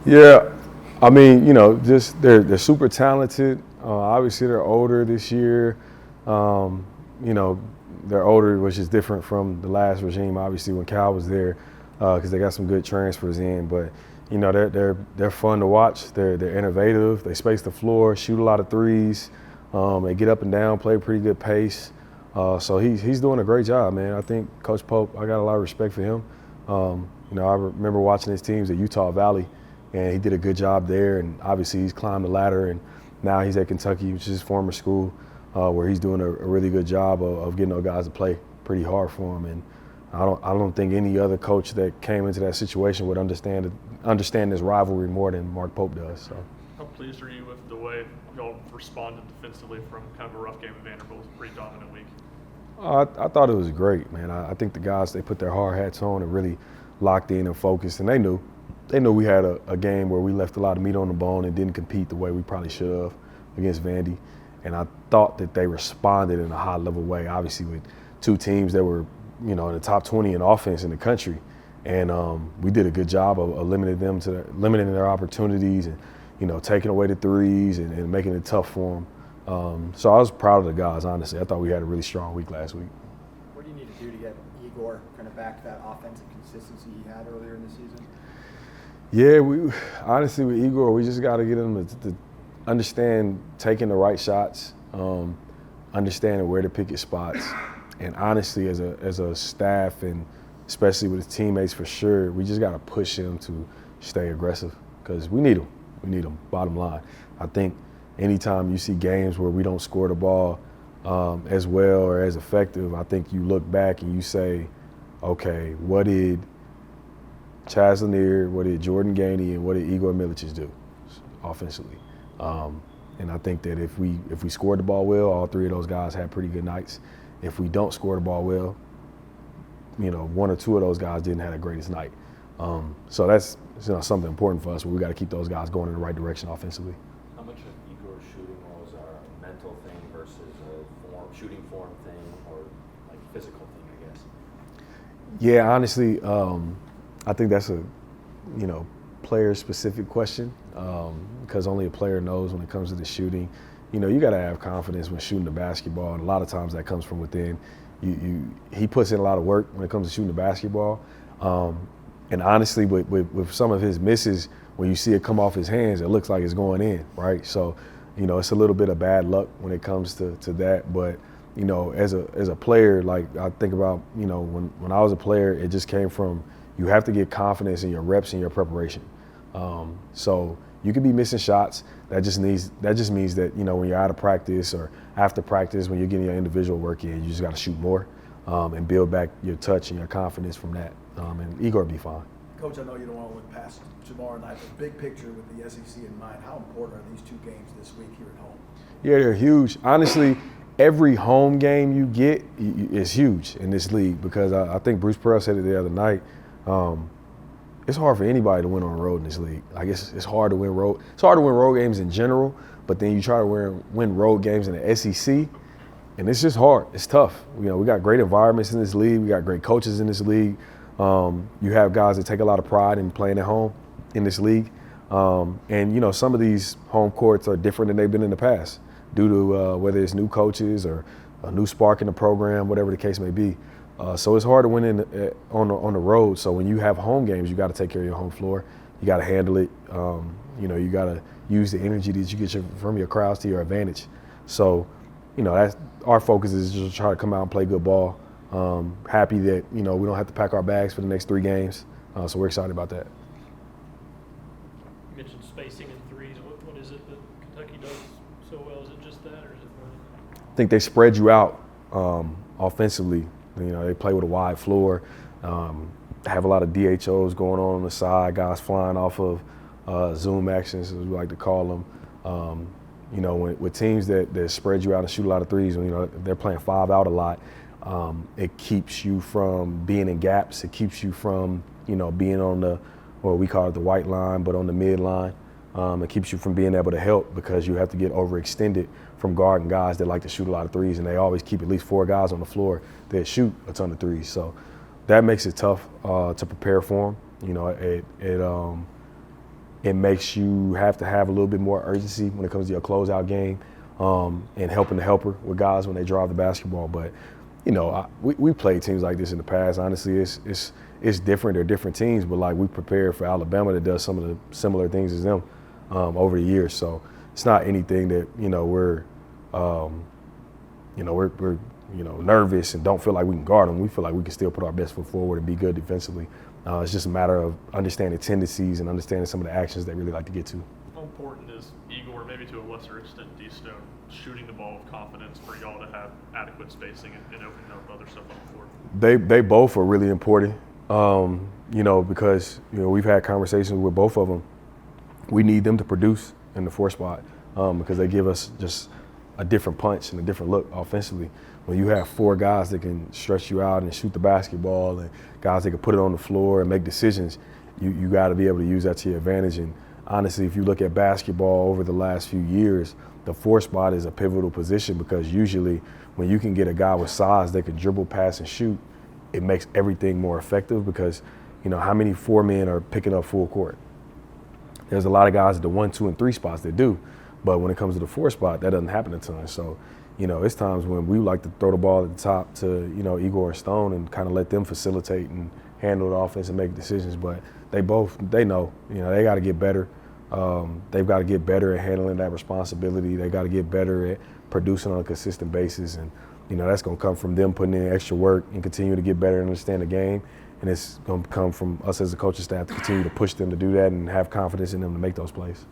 Yeah, I mean, just they're super talented. Obviously, they're older this year. Um, you know, they're older, which is different from the last regime. Obviously, when Cal was there, because they got some good transfers in. But they're fun to watch. They're innovative. They space the floor, shoot a lot of threes. They get up and down, play a pretty good pace. So he's doing a great job, man. I think Coach Pope. I got a lot of respect for him. I remember watching his teams at Utah Valley, and he did a good job there. And obviously, he's climbed the ladder, and now he's at Kentucky, which is his former school, where he's doing a really good job of getting those guys to play pretty hard for him. And I don't think any other coach that came into that situation would understand this rivalry more than Mark Pope does. So. How pleased are you with the way y'all responded defensively from kind of a rough game of Vanderbilt? It was a pretty dominant week. I thought it was great, man. I think the guys, they put their hard hats on and really locked in and focused, and they knew we had a game where we left a lot of meat on the bone and didn't compete the way we probably should have against Vandy. And I thought that they responded in a high-level way, obviously with two teams that were, in the top 20 in offense in the country. And we did a good job of limiting their opportunities and, taking away the threes and making it tough for them. So I was proud of the guys, honestly. I thought we had a really strong week last week. What do you need to do to get Igor kind of back to that offensive consistency he had earlier in the season? Yeah, honestly with Igor, we just got to get him to understand taking the right shots, understanding where to pick his spots, and honestly, as a staff and especially with his teammates for sure, we just got to push him to stay aggressive because we need him. We need him. Bottom line, I think anytime you see games where we don't score the ball as well or as effective, I think you look back and you say, okay, what did Chaz Lanier, what did Jordan Gainey, and what did Igor Milicic do offensively? And I think that if we scored the ball well, all three of those guys had pretty good nights. If we don't score the ball well, one or two of those guys didn't have the greatest night. So that's something important for us. Where we got to keep those guys going in the right direction offensively. How much of Igor's shooting was a mental thing versus a shooting form thing or like physical thing, I guess? Yeah, honestly, I think that's a player-specific question because only a player knows when it comes to the shooting. You got to have confidence when shooting the basketball, and a lot of times that comes from within. He puts in a lot of work when it comes to shooting the basketball. And honestly, with some of his misses, when you see it come off his hands, it looks like it's going in, right? So, it's a little bit of bad luck when it comes to that. But, as a player, like I think about, when I was a player, it just came from you have to get confidence in your reps and your preparation. So you could be missing shots. That just means that, when you're out of practice or after practice, when you're getting your individual work in, you just got to shoot more and build back your touch and your confidence from that. And Igor will be fine. Coach, I know you don't want to look past tomorrow night, but big picture with the SEC in mind, how important are these two games this week here at home? Yeah, they're huge. Honestly, every home game you get is huge in this league because I think Bruce Pearl said it the other night. It's hard for anybody to win on the road in this league. I guess it's hard to win road. It's hard to win road games in general, but then you try to win road games in the SEC, and it's just hard. It's tough. We got great environments in this league. We got great coaches in this league. You have guys that take a lot of pride in playing at home in this league. And, some of these home courts are different than they've been in the past due to whether it's new coaches or a new spark in the program, whatever the case may be. So it's hard to win on the road. So when you have home games, you got to take care of your home floor. You got to handle it. You got to use the energy that you get from your crowds to your advantage. So, that's our focus is just to try to come out and play good ball. Happy that, we don't have to pack our bags for the next 3 games. So we're excited about that. You mentioned spacing and threes. What is it that Kentucky does so well? Is it just that or is it more? I think they spread you out offensively. They play with a wide floor, have a lot of DHOs going on the side, guys flying off of zoom actions, as we like to call them. With teams that spread you out and shoot a lot of threes, they're playing 5 out a lot, it keeps you from being in gaps. It keeps you from, being on the, what we call it the white line, but on the mid line. It keeps you from being able to help because you have to get overextended from guarding guys that like to shoot a lot of threes, and they always keep at least 4 guys on the floor that shoot a ton of threes. So that makes it tough to prepare for them. it makes you have to have a little bit more urgency when it comes to your closeout game, and helping the helper with guys when they drive the basketball. But you know, we played teams like this in the past. Honestly, it's different. They're different teams, but like we prepared for Alabama that does some of the similar things as them over the years. So it's not anything that we're nervous and don't feel like we can guard them. We feel like we can still put our best foot forward and be good defensively. It's just a matter of understanding tendencies and understanding some of the actions they really like to get to. How important is Igor, maybe to a lesser extent D-Stone, shooting the ball with confidence for y'all to have adequate spacing and opening up other stuff on the floor? They both are really important, because we've had conversations with both of them. We need them to produce in the 4 spot because they give us just a different punch and a different look offensively. When you have 4 guys that can stretch you out and shoot the basketball and guys that can put it on the floor and make decisions, you got to be able to use that to your advantage. And honestly, if you look at basketball over the last few years, the 4 spot is a pivotal position because usually when you can get a guy with size that can dribble, pass, and shoot, it makes everything more effective because, how many 4 men are picking up full court? There's a lot of guys at the 1, 2, and 3 spots that do, but when it comes to the 4 spot, that doesn't happen a ton. So, it's times when we like to throw the ball at the top to, Igor and Stone and kind of let them facilitate and handle the offense and make decisions. But they know, they got to get better. They've got to get better at handling that responsibility. They got to get better at producing on a consistent basis. And, that's going to come from them putting in extra work and continue to get better and understand the game. And it's going to come from us as a coaching staff to continue to push them to do that and have confidence in them to make those plays.